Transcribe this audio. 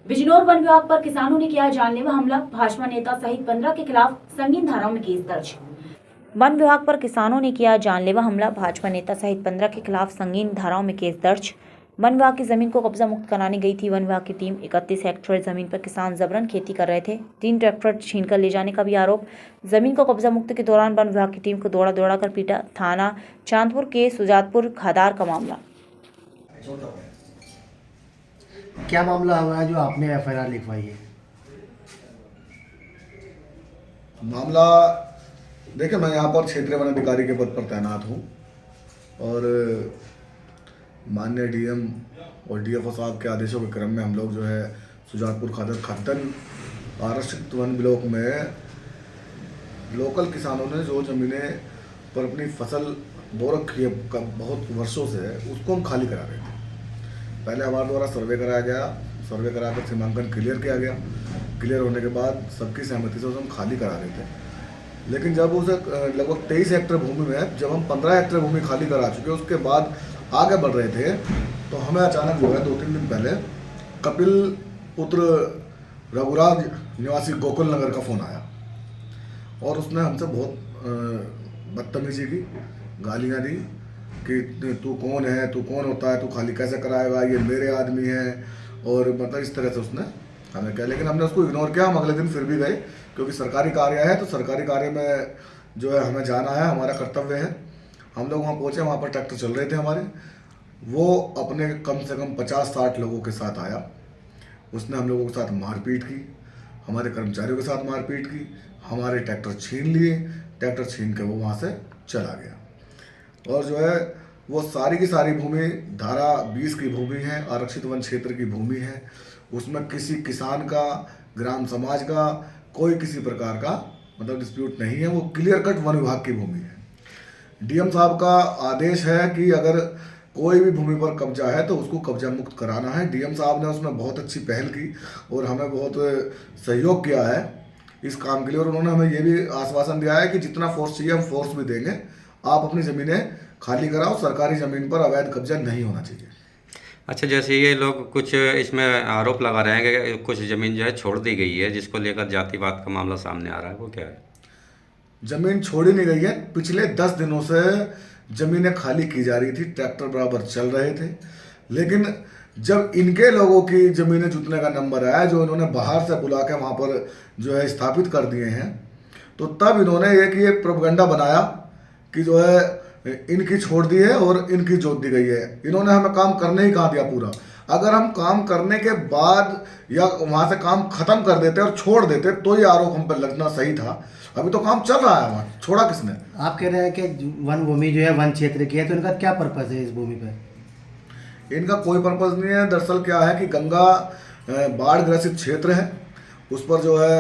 Bijnor one विभाग पर किसानों ने किया जानलेवा हमला, भाजपा नेता सहित 15 के खिलाफ संगीन धाराओं में केस दर्ज। वन विभाग पर किसानों ने किया जानलेवा हमला, भाजपा नेता सहित 15 के खिलाफ संगीन धाराओं में केस दर्ज। वन विभाग की जमीन को कब्जा मुक्त कराने गई थी वन विभाग की टीम। 31 हेक्टेयर जमीन पर किसान जबरन खेती कर रहे थे। 3 ट्रैक्टर छीनकर ले जाने का भी आरोप। जमीन को कब्जा मुक्त के दौरान वन विभाग की टीम को दौड़ा दौड़ा कर पीटा। थाना चांदपुर के सुजातपुर खादार का मामला। क्या मामला हुआ है जो आपने एफआईआर लिखवाई है? मामला देखिए, मैं यहाँ पर क्षेत्रीय वन अधिकारी के पद पर तैनात हूँ और माननीय डीएम और डीएफओ साहब के आदेशों के क्रम में हम लोग जो है सुजातपुर खादर खद्दन आरक्षित वन ब्लॉक में लोकल किसानों ने जो ज़मीनें पर अपनी फसल बो रखी है बहुत वर्षों से, उसको हम खाली करा रहे थे। पहले हमारे द्वारा सर्वे कराया गया, सर्वे कराकर सीमांकन क्लियर किया गया। क्लियर होने के बाद सबकी सहमति से उसे हम खाली करा रहे थे। लेकिन जब उसे लगभग 23 हेक्टेयर भूमि में जब हम 15 हेक्टेयर भूमि खाली करा चुके, उसके बाद आगे बढ़ रहे थे, तो हमें अचानक जो है 2-3 दिन पहले कपिल पुत्र रघुराज निवासी गोकुल नगर का फ़ोन आया और उसने हमसे बहुत बदतमीजी की, गालियाँ दी कि तू कौन है, तू कौन होता है, तू खाली कैसे कराएगा, ये मेरे आदमी है, और मतलब इस तरह से उसने हमें कहा। लेकिन हमने उसको इग्नोर किया। हम अगले दिन फिर भी गए, क्योंकि सरकारी कार्य है तो सरकारी कार्य में जो है हमें जाना है, हमारा कर्तव्य है। हम लोग वहाँ पहुँचे, वहाँ पर ट्रैक्टर चल रहे थे हमारे। वो अपने कम से कम 50-60 लोगों के साथ आया। उसने हम लोगों के साथ मारपीट की, हमारे कर्मचारियों के साथ मारपीट की, हमारे ट्रैक्टर छीन लिए। ट्रैक्टर छीन के वो वहाँ से चला गया। और जो है वो सारी की सारी भूमि धारा 20 की भूमि है, आरक्षित वन क्षेत्र की भूमि है। उसमें किसी किसान का, ग्राम समाज का कोई किसी प्रकार का मतलब डिस्प्यूट नहीं है। वो क्लियर कट वन विभाग की भूमि है। डीएम साहब का आदेश है कि अगर कोई भी भूमि पर कब्जा है तो उसको कब्जा मुक्त कराना है। डीएम साहब ने उसमें बहुत अच्छी पहल की और हमें बहुत सहयोग किया है इस काम के लिए। और उन्होंने हमें ये भी आश्वासन दिया है कि जितना फोर्स चाहिए हम फोर्स भी देंगे। आप अपनी ज़मीनें खाली कराओ, सरकारी ज़मीन पर अवैध कब्जा नहीं होना चाहिए। अच्छा, जैसे ये लोग कुछ इसमें आरोप लगा रहे हैं कि कुछ ज़मीन जो है छोड़ दी गई है, जिसको लेकर जातिवाद का मामला सामने आ रहा है, वो क्या है? ज़मीन छोड़ी नहीं गई है। पिछले 10 दिनों से ज़मीनें खाली की जा रही थी, ट्रैक्टर बराबर चल रहे थे। लेकिन जब इनके लोगों की ज़मीनें जुटने का नंबर आया, जो इन्होंने बाहर से बुला के वहाँ पर जो है स्थापित कर दिए हैं, तो तब इन्होंने ये प्रोपगंडा बनाया कि जो है इनकी छोड़ दी है और इनकी जोत दी गई है। इन्होंने हमें काम करने ही कहा दिया पूरा। अगर हम काम करने के बाद या वहाँ से काम खत्म कर देते और छोड़ देते तो ये आरोप हम पर लगना सही था। अभी तो काम चल रहा है, वहाँ छोड़ा किसने? आप कह रहे हैं कि वन भूमि जो है वन क्षेत्र की है, तो इनका क्या पर्पस है इस भूमि पर? इनका कोई पर्पस नहीं है। दरअसल क्या है कि गंगा बाढ़ ग्रसित क्षेत्र है, उस पर जो है